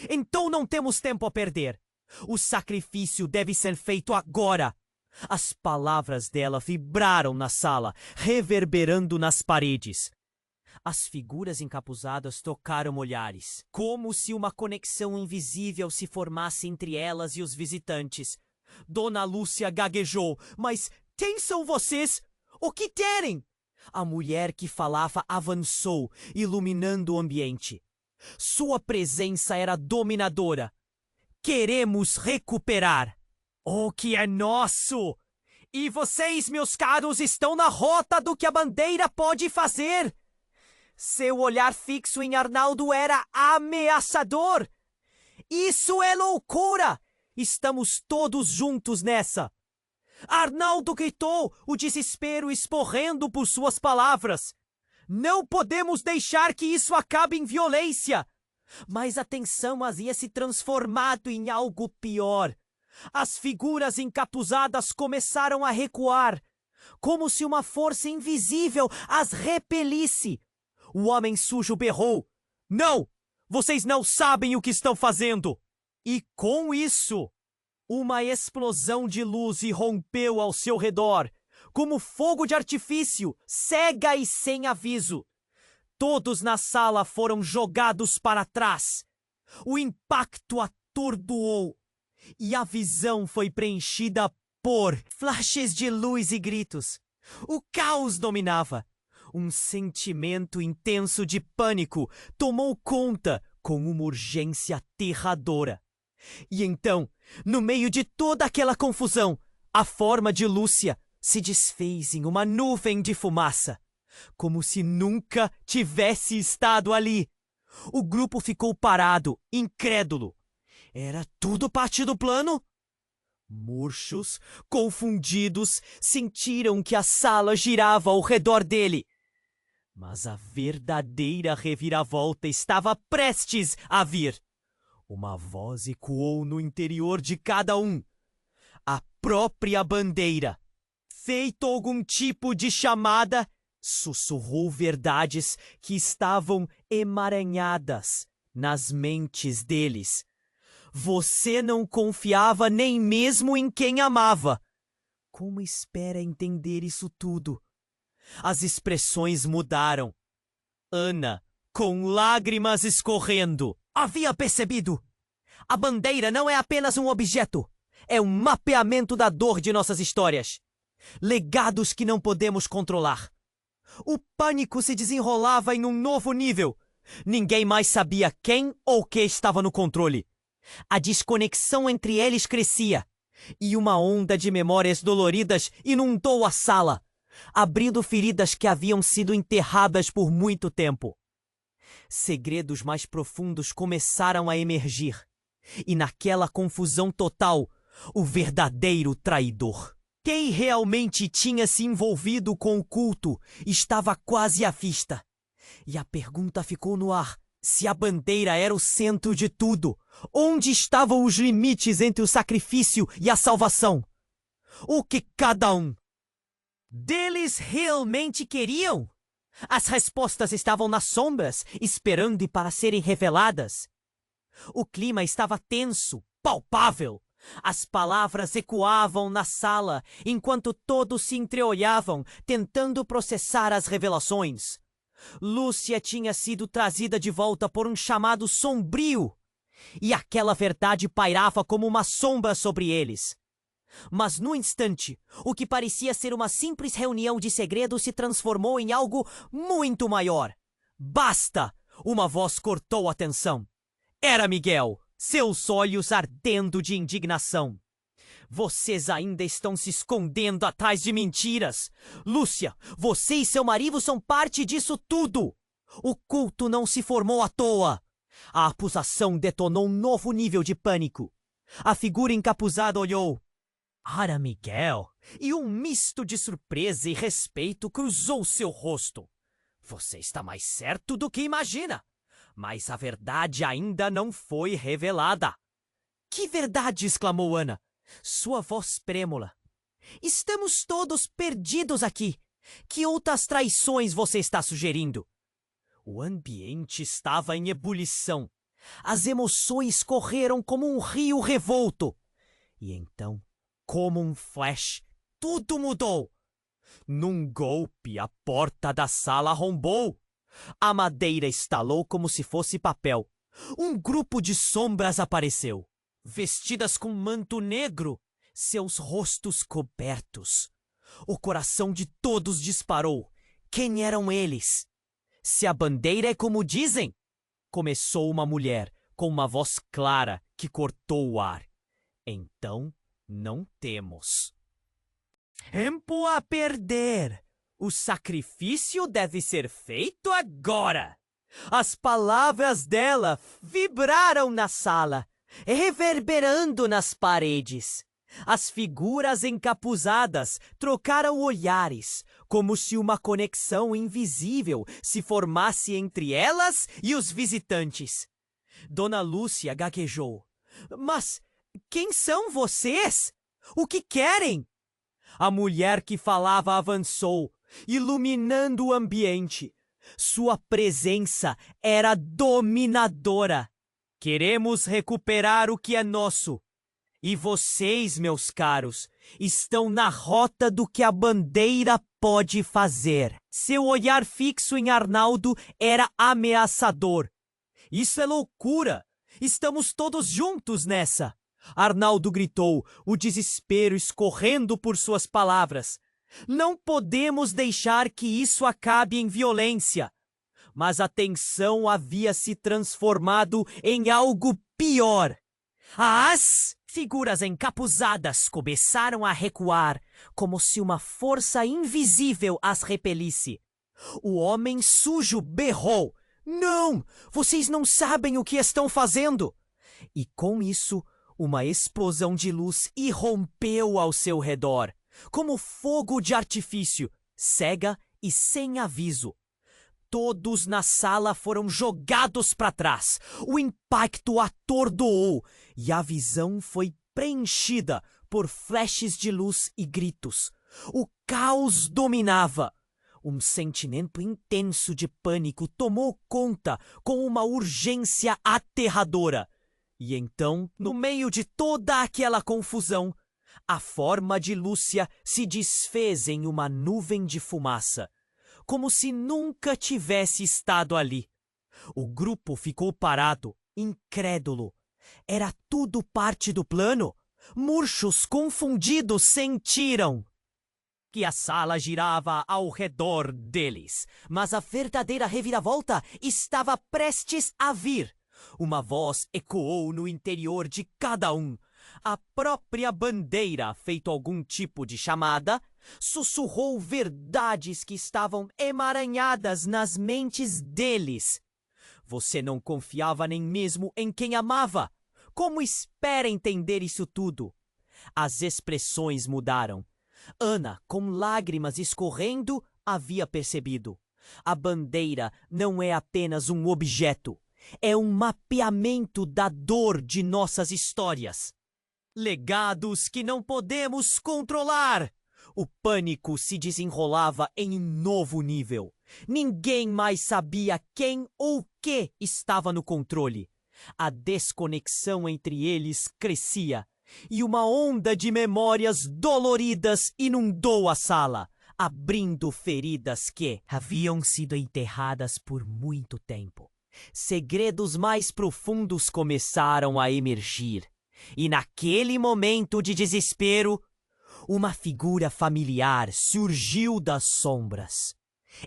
Então não temos tempo a perder. O sacrifício deve ser feito agora. As palavras dela vibraram na sala, reverberando nas paredes. As figuras encapuzadas trocaram olhares, como se uma conexão invisível se formasse entre elas e os visitantes. Dona Lúcia gaguejou. Mas quem são vocês? O que querem? A mulher que falava avançou, iluminando o ambiente. Sua presença era dominadora. Queremos recuperar o que é nosso. E vocês, meus caros, estão na rota do que a bandeira pode fazer. Seu olhar fixo em Arnaldo era ameaçador. Isso é loucura! Estamos todos juntos nessa. Arnaldo gritou, o desespero esporrendo por suas palavras. Não podemos deixar que isso acabe em violência. Mas a tensão havia se transformado em algo pior. As figuras encapuzadas começaram a recuar, como se uma força invisível as repelisse. O homem sujo berrou. Não! Vocês não sabem o que estão fazendo! E com isso, uma explosão de luz irrompeu ao seu redor, como fogo de artifício, cega e sem aviso. Todos na sala foram jogados para trás. O impacto atordoou, e a visão foi preenchida por flashes de luz e gritos. O caos dominava. Um sentimento intenso de pânico tomou conta com uma urgência aterradora. E então, no meio de toda aquela confusão, a forma de Lúcia se desfez em uma nuvem de fumaça, como se nunca tivesse estado ali. O grupo ficou parado, incrédulo. Era tudo parte do plano? Murchos, confundidos, sentiram que a sala girava ao redor dele. Mas a verdadeira reviravolta estava prestes a vir. Uma voz ecoou no interior de cada um. A própria bandeira, feito algum tipo de chamada, sussurrou verdades que estavam emaranhadas nas mentes deles. Você não confiava nem mesmo em quem amava. Como espera entender isso tudo? As expressões mudaram. Ana, com lágrimas escorrendo, havia percebido. A bandeira não é apenas um objeto. É um mapeamento da dor de nossas histórias. Legados que não podemos controlar. O pânico se desenrolava em um novo nível. Ninguém mais sabia quem ou que estava no controle. A desconexão entre eles crescia, e uma onda de memórias doloridas inundou a sala, abrindo feridas que haviam sido enterradas por muito tempo. Segredos mais profundos começaram a emergir, e naquela confusão total, o verdadeiro traidor. Quem realmente tinha se envolvido com o culto estava quase à vista, e a pergunta ficou no ar. Se a bandeira era o centro de tudo, onde estavam os limites entre o sacrifício e a salvação? O que cada um deles realmente queriam? As respostas estavam nas sombras, esperando para serem reveladas. O clima estava tenso, palpável. As palavras ecoavam na sala, enquanto todos se entreolhavam, tentando processar as revelações. Lúcia tinha sido trazida de volta por um chamado sombrio, e aquela verdade pairava como uma sombra sobre eles. Mas no instante, o que parecia ser uma simples reunião de segredos se transformou em algo muito maior. Basta! Uma voz cortou a tensão. Era Miguel, seus olhos ardendo de indignação. Vocês ainda estão se escondendo atrás de mentiras. Lúcia, você e seu marido são parte disso tudo. O culto não se formou à toa. A acusação detonou um novo nível de pânico. A figura encapuzada olhou para Miguel e um misto de surpresa e respeito cruzou seu rosto. Você está mais certo do que imagina, mas a verdade ainda não foi revelada. Que verdade? Exclamou Ana, sua voz trêmula. Estamos todos perdidos aqui. Que outras traições você está sugerindo? O ambiente estava em ebulição. As emoções correram como um rio revolto. E então, como um flash, tudo mudou. Num golpe, a porta da sala arrombou. A madeira estalou como se fosse papel. Um grupo de sombras apareceu, vestidas com manto negro, seus rostos cobertos. O coração de todos disparou. Quem eram eles? Se a bandeira é como dizem, começou uma mulher com uma voz clara que cortou o ar. Então, não temos tempo a perder. O sacrifício deve ser feito agora. As palavras dela vibraram na sala, reverberando nas paredes. As figuras encapuzadas trocaram olhares, como se uma conexão invisível se formasse entre elas e os visitantes. Dona Lúcia gaguejou. Mas quem são vocês? O que querem? A mulher que falava avançou, iluminando o ambiente. Sua presença era dominadora. Queremos recuperar o que é nosso. E vocês, meus caros, estão na rota do que a bandeira pode fazer. Seu olhar fixo em Arnaldo era ameaçador. Isso é loucura! Estamos todos juntos nessa! Arnaldo gritou, o desespero escorrendo por suas palavras. Não podemos deixar que isso acabe em violência. Mas a tensão havia se transformado em algo pior. As figuras encapuzadas começaram a recuar, como se uma força invisível as repelisse. O homem sujo berrou. Não! Vocês não sabem o que estão fazendo! E com isso, uma explosão de luz irrompeu ao seu redor, como fogo de artifício, cega e sem aviso. Todos na sala foram jogados para trás. O impacto atordoou e a visão foi preenchida por flashes de luz e gritos. O caos dominava. Um sentimento intenso de pânico tomou conta com uma urgência aterradora. E então, no meio de toda aquela confusão, a forma de Lúcia se desfez em uma nuvem de fumaça, como se nunca tivesse estado ali. O grupo ficou parado, incrédulo. Era tudo parte do plano? Murchos confundidos sentiram que a sala girava ao redor deles, mas a verdadeira reviravolta estava prestes a vir. Uma voz ecoou no interior de cada um. A própria bandeira, feito algum tipo de chamada, sussurrou verdades que estavam emaranhadas nas mentes deles. Você não confiava nem mesmo em quem amava. Como espera entender isso tudo? As expressões mudaram. Ana, com lágrimas escorrendo, havia percebido. A bandeira não é apenas um objeto. É um mapeamento da dor de nossas histórias. Legados que não podemos controlar. O pânico se desenrolava em um novo nível. Ninguém mais sabia quem ou que estava no controle. A desconexão entre eles crescia, e uma onda de memórias doloridas inundou a sala, abrindo feridas que haviam sido enterradas por muito tempo. Segredos mais profundos começaram a emergir, e naquele momento de desespero, uma figura familiar surgiu das sombras.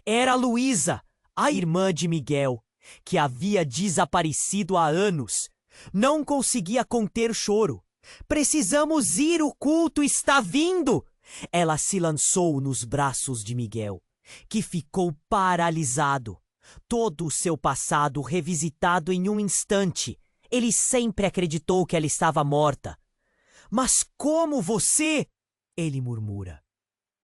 Era Luísa, a irmã de Miguel, que havia desaparecido há anos. Não conseguia conter choro. Precisamos ir, o culto está vindo! Ela se lançou nos braços de Miguel, que ficou paralisado. Todo o seu passado revisitado em um instante. Ele sempre acreditou que ela estava morta. Mas como você? Ele murmura.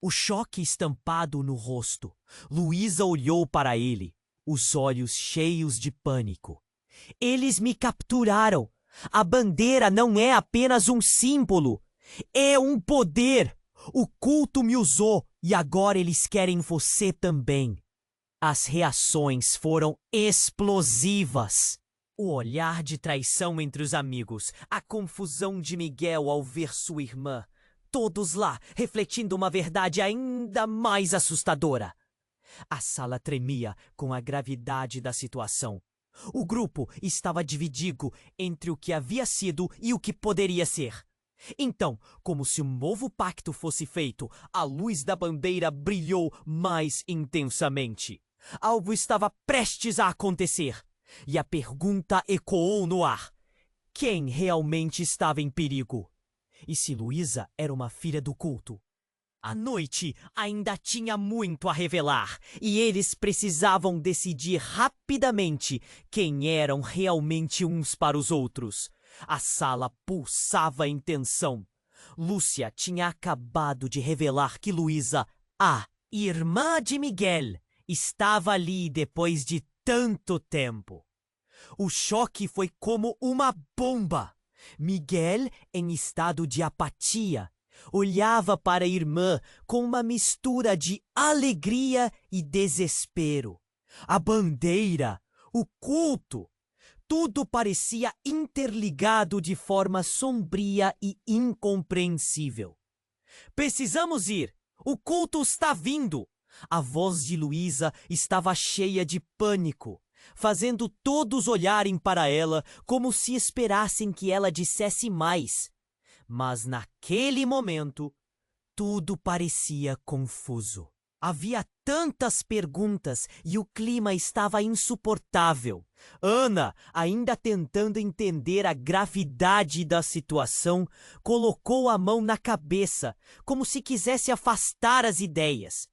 O choque estampado no rosto. Luísa olhou para ele, os olhos cheios de pânico. Eles me capturaram. A bandeira não é apenas um símbolo. É um poder. O culto me usou e agora eles querem você também. As reações foram explosivas. O olhar de traição entre os amigos, a confusão de Miguel ao ver sua irmã. Todos lá, refletindo uma verdade ainda mais assustadora. A sala tremia com a gravidade da situação. O grupo estava dividido entre o que havia sido e o que poderia ser. Então, como se um novo pacto fosse feito, a luz da bandeira brilhou mais intensamente. Algo estava prestes a acontecer, e a pergunta ecoou no ar. Quem realmente estava em perigo? E se Luísa era uma filha do culto? A noite ainda tinha muito a revelar, e eles precisavam decidir rapidamente quem eram realmente uns para os outros. A sala pulsava em tensão. Lúcia tinha acabado de revelar que Luísa, a irmã de Miguel, estava ali depois de tanto tempo. O choque foi como uma bomba. Miguel, em estado de apatia, olhava para a irmã com uma mistura de alegria e desespero. A bandeira, o culto, tudo parecia interligado de forma sombria e incompreensível. Precisamos ir! O culto está vindo! A voz de Luísa estava cheia de pânico, fazendo todos olharem para ela como se esperassem que ela dissesse mais. Mas naquele momento, tudo parecia confuso. Havia tantas perguntas e o clima estava insuportável. Ana, ainda tentando entender a gravidade da situação, colocou a mão na cabeça, como se quisesse afastar as ideias.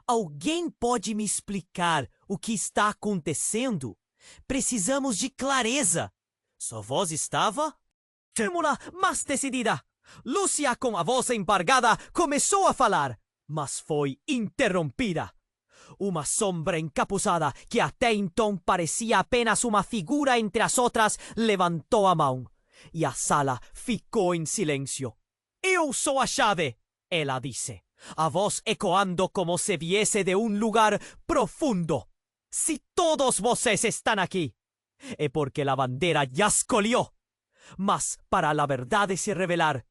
Alguém pode me explicar o que está acontecendo? Precisamos de clareza. Sua voz estava trêmula, mas decidida. Lúcia, com a voz embargada, começou a falar, mas foi interrompida. Uma sombra encapuçada, que até então parecia apenas uma figura entre as outras, levantou a mão, e a sala ficou em silêncio. Eu sou a chave, ela disse, a voz ecoando como se viesse de um lugar profundo. Se todos vocês están aquí, é porque a bandeira já escolheu. Mas para a verdade se revelar,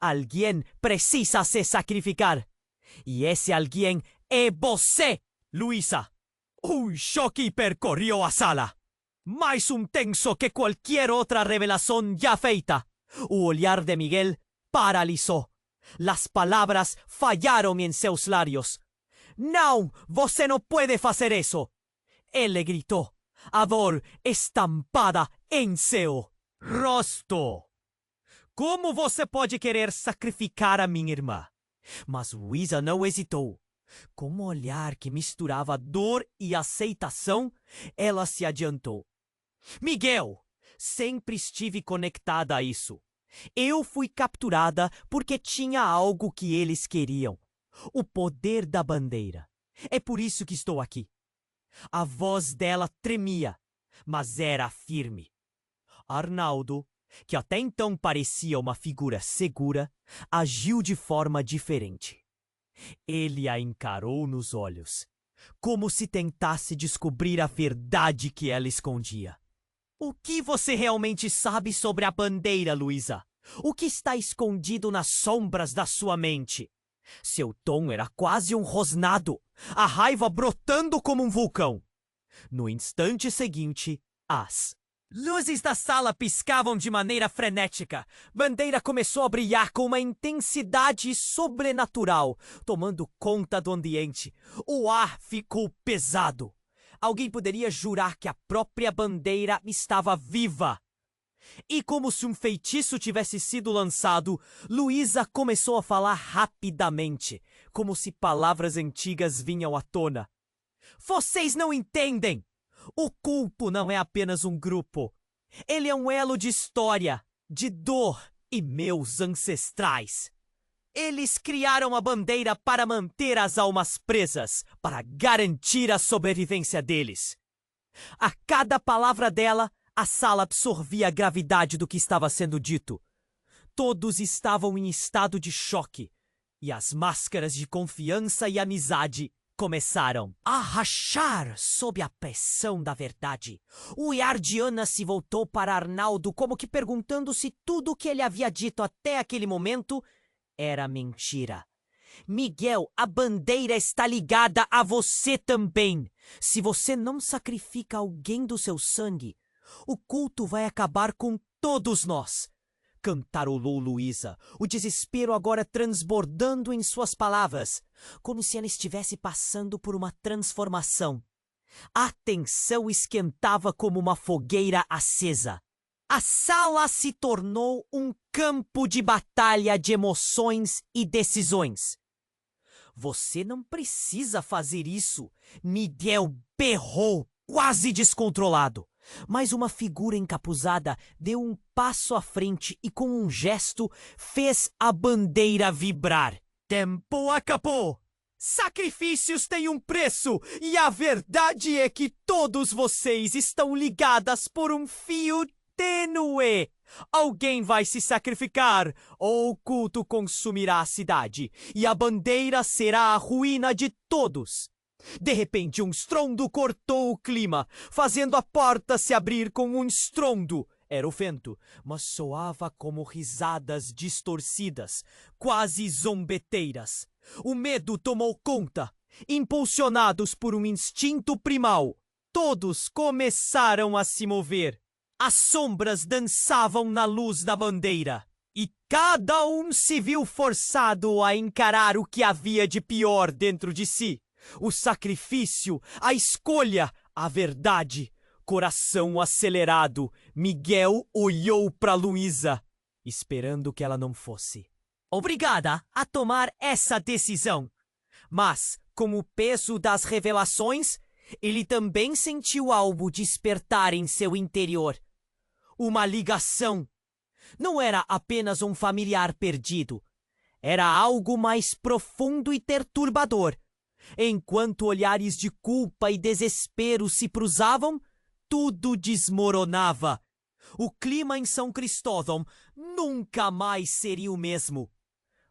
alguém precisa se sacrificar. E esse alguém é você, Luísa. Um choque percorreu a sala. Mais intenso que qualquer outra revelação já feita. O olhar de Miguel paralisou. Las palavras falharam em seus lábios. Não, você não pode fazer isso. Ele gritou. a dor estampada em seu rosto. Como você pode querer sacrificar a minha irmã? Mas Luísa não hesitou. Com um olhar que misturava dor e aceitação, ela se adiantou. Miguel, sempre estive conectada a isso. Eu fui capturada porque tinha algo que eles queriam. O poder da bandeira. É por isso que estou aqui. A voz dela tremia, mas era firme. Arnaldo, que até então parecia uma figura segura, agiu de forma diferente. Ele a encarou nos olhos, como se tentasse descobrir a verdade que ela escondia. O que você realmente sabe sobre a bandeira, Luísa? O que está escondido nas sombras da sua mente? Seu tom era quase um rosnado, a raiva brotando como um vulcão. No instante seguinte, as luzes da sala piscavam de maneira frenética. Bandeira começou a brilhar com uma intensidade sobrenatural, tomando conta do ambiente. O ar ficou pesado. Alguém poderia jurar que a própria bandeira estava viva. E como se um feitiço tivesse sido lançado, Luísa começou a falar rapidamente, como se palavras antigas vinham à tona. Vocês não entendem! O culto não é apenas um grupo. Ele é um elo de história, de dor e meus ancestrais. Eles criaram a bandeira para manter as almas presas, para garantir a sobrevivência deles. A cada palavra dela, a sala absorvia a gravidade do que estava sendo dito. Todos estavam em estado de choque, e as máscaras de confiança e amizade começaram a rachar sob a pressão da verdade. O olhar de Ana se voltou para Arnaldo, como que perguntando se tudo o que ele havia dito até aquele momento era mentira. Miguel, a bandeira está ligada a você também. Se você não sacrifica alguém do seu sangue, o culto vai acabar com todos nós. Cantarolou Luísa, o desespero agora transbordando em suas palavras, como se ela estivesse passando por uma transformação. A tensão esquentava como uma fogueira acesa. A sala se tornou um campo de batalha de emoções e decisões. Você não precisa fazer isso, Miguel berrou, quase descontrolado. Mas uma figura encapuzada deu um passo à frente e com um gesto fez a bandeira vibrar. Tempo acabou! Sacrifícios têm um preço e a verdade é que todos vocês estão ligadas por um fio tênue. Alguém vai se sacrificar ou o culto consumirá a cidade e a bandeira será a ruína de todos. De repente, um estrondo cortou o clima, fazendo a porta se abrir com um estrondo. Era o vento, mas soava como risadas distorcidas, quase zombeteiras. O medo tomou conta. Impulsionados por um instinto primal, todos começaram a se mover. As sombras dançavam na luz da bandeira. E cada um se viu forçado a encarar o que havia de pior dentro de si. O sacrifício, a escolha, a verdade. Coração acelerado, Miguel olhou para Luísa, esperando que ela não fosse obrigada a tomar essa decisão. Mas, com o peso das revelações, ele também sentiu algo despertar em seu interior. Uma ligação. Não era apenas um familiar perdido. Era algo mais profundo e perturbador. Enquanto olhares de culpa e desespero se cruzavam, tudo desmoronava. O clima em São Cristóvão nunca mais seria o mesmo.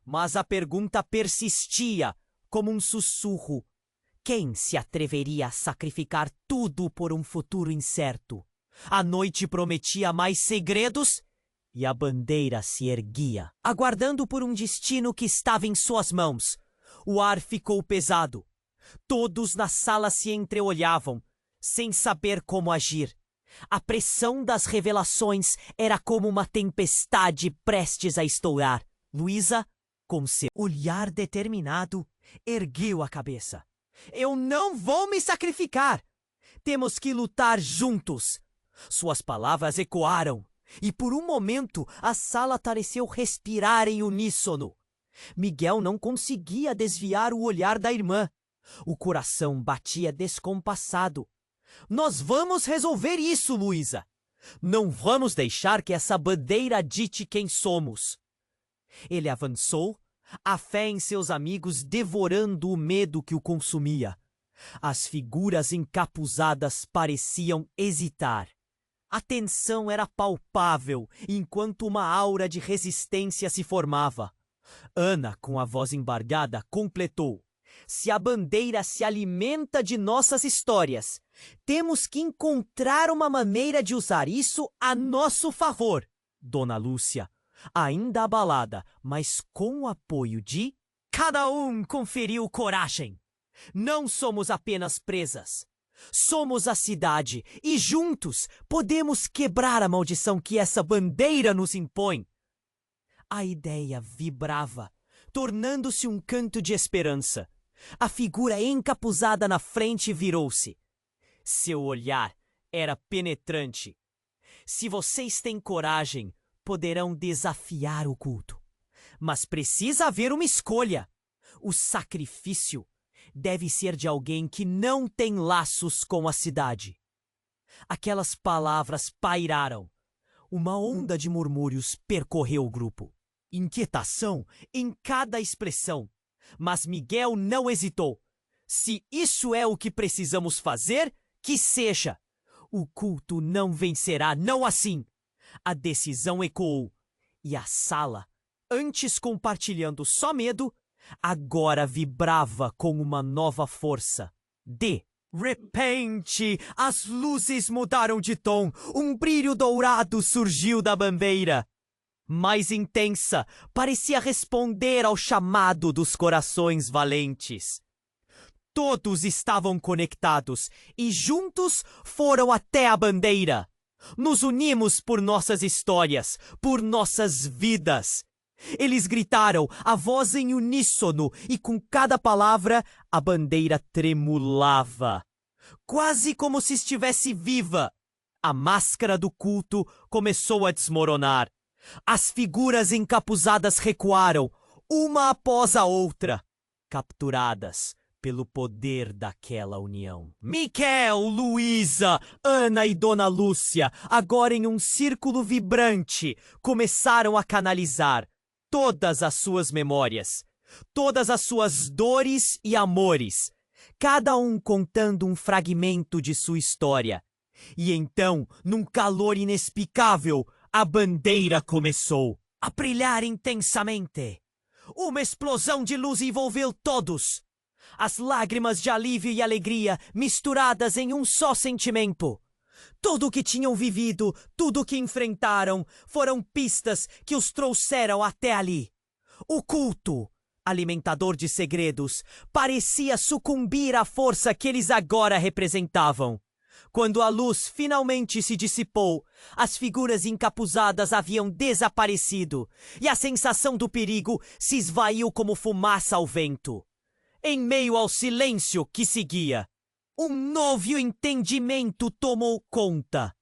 Mas a pergunta persistia, como um sussurro. Quem se atreveria a sacrificar tudo por um futuro incerto? A noite prometia mais segredos e a bandeira se erguia, aguardando por um destino que estava em suas mãos. O ar ficou pesado. Todos na sala se entreolhavam, sem saber como agir. A pressão das revelações era como uma tempestade prestes a estourar. Luísa, com seu olhar determinado, ergueu a cabeça. Eu não vou me sacrificar! Temos que lutar juntos. Suas palavras ecoaram, e por um momento a sala pareceu respirar em uníssono. Miguel não conseguia desviar o olhar da irmã. O coração batia descompassado. Nós vamos resolver isso, Luísa. Não vamos deixar que essa bandeira dite quem somos. Ele avançou, a fé em seus amigos devorando o medo que o consumia. As figuras encapuzadas pareciam hesitar. A tensão era palpável, enquanto uma aura de resistência se formava. Ana, com a voz embargada, completou: se a bandeira se alimenta de nossas histórias, temos que encontrar uma maneira de usar isso a nosso favor. Dona Lúcia, ainda abalada, mas com o apoio de... Cada um conferiu coragem. Não somos apenas presas. Somos a cidade e juntos podemos quebrar a maldição que essa bandeira nos impõe. A ideia vibrava, tornando-se um canto de esperança. A figura encapuzada na frente virou-se. Seu olhar era penetrante. Se vocês têm coragem, poderão desafiar o culto. Mas precisa haver uma escolha. O sacrifício deve ser de alguém que não tem laços com a cidade. Aquelas palavras pairaram. Uma onda de murmúrios percorreu o grupo. Inquietação em cada expressão. Mas Miguel não hesitou. Se isso é o que precisamos fazer, que seja. O culto não vencerá, não assim. A decisão ecoou. E a sala, antes compartilhando só medo, agora vibrava com uma nova força. De repente, as luzes mudaram de tom. Um brilho dourado surgiu da bandeira. Mais intensa, parecia responder ao chamado dos corações valentes. Todos estavam conectados e juntos foram até a bandeira. Nos unimos por nossas histórias, por nossas vidas. Eles gritaram, a voz em uníssono, e com cada palavra a bandeira tremulava. Quase como se estivesse viva. A máscara do culto começou a desmoronar. As figuras encapuzadas recuaram, uma após a outra, capturadas pelo poder daquela união. Miquel, Luísa, Ana e Dona Lúcia, agora em um círculo vibrante, começaram a canalizar todas as suas memórias, todas as suas dores e amores, cada um contando um fragmento de sua história. E então, num calor inexplicável, a bandeira começou a brilhar intensamente. Uma explosão de luz envolveu todos. As lágrimas de alívio e alegria misturadas em um só sentimento. Tudo o que tinham vivido, tudo o que enfrentaram, foram pistas que os trouxeram até ali. O culto, alimentador de segredos, parecia sucumbir à força que eles agora representavam. Quando a luz finalmente se dissipou, as figuras encapuzadas haviam desaparecido e a sensação do perigo se esvaiu como fumaça ao vento. Em meio ao silêncio que seguia, um novo entendimento tomou conta.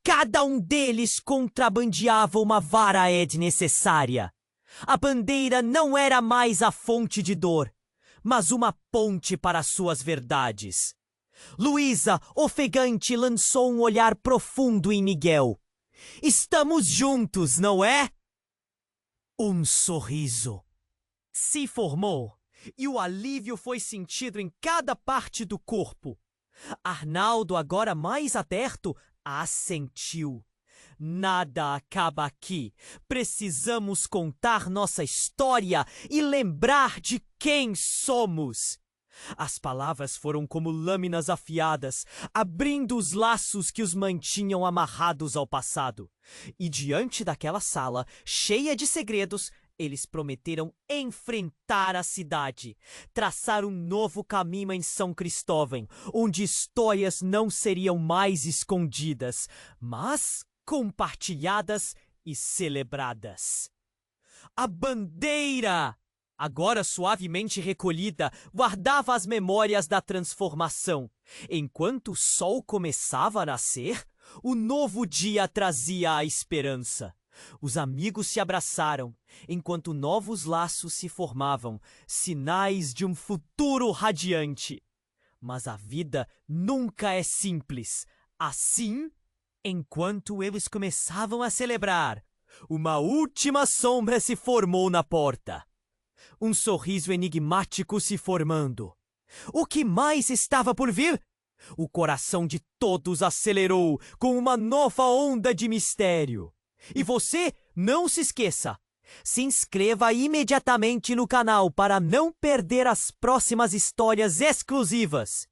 Cada um deles contrabandeava uma vara necessária. A bandeira não era mais a fonte de dor, mas uma ponte para suas verdades. Luísa, ofegante, lançou um olhar profundo em Miguel. Estamos juntos, não é? Um sorriso se formou e o alívio foi sentido em cada parte do corpo. Arnaldo, agora mais aberto, assentiu. Nada acaba aqui. Precisamos contar nossa história e lembrar de quem somos. As palavras foram como lâminas afiadas, abrindo os laços que os mantinham amarrados ao passado. E diante daquela sala, cheia de segredos, eles prometeram enfrentar a cidade, traçar um novo caminho em São Cristóvão, onde histórias não seriam mais escondidas, mas compartilhadas e celebradas. A bandeira agora suavemente recolhida, guardava as memórias da transformação. Enquanto o sol começava a nascer, o novo dia trazia a esperança. Os amigos se abraçaram, enquanto novos laços se formavam, sinais de um futuro radiante. Mas a vida nunca é simples. Assim, enquanto eles começavam a celebrar, uma última sombra se formou na porta. Um sorriso enigmático se formando. O que mais estava por vir? O coração de todos acelerou com uma nova onda de mistério. E você, não se esqueça, se inscreva imediatamente no canal para não perder as próximas histórias exclusivas.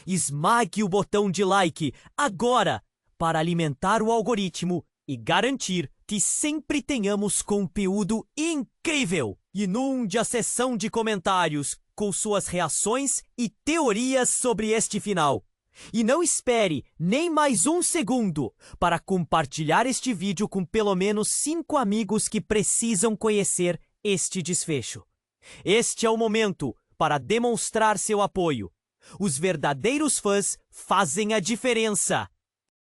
Esmague o botão de like agora para alimentar o algoritmo e garantir que sempre tenhamos conteúdo incrível. Inunde a seção de comentários com suas reações e teorias sobre este final. E não espere nem mais um segundo para compartilhar este vídeo com pelo menos 5 amigos que precisam conhecer este desfecho. Este é o momento para demonstrar seu apoio. Os verdadeiros fãs fazem a diferença.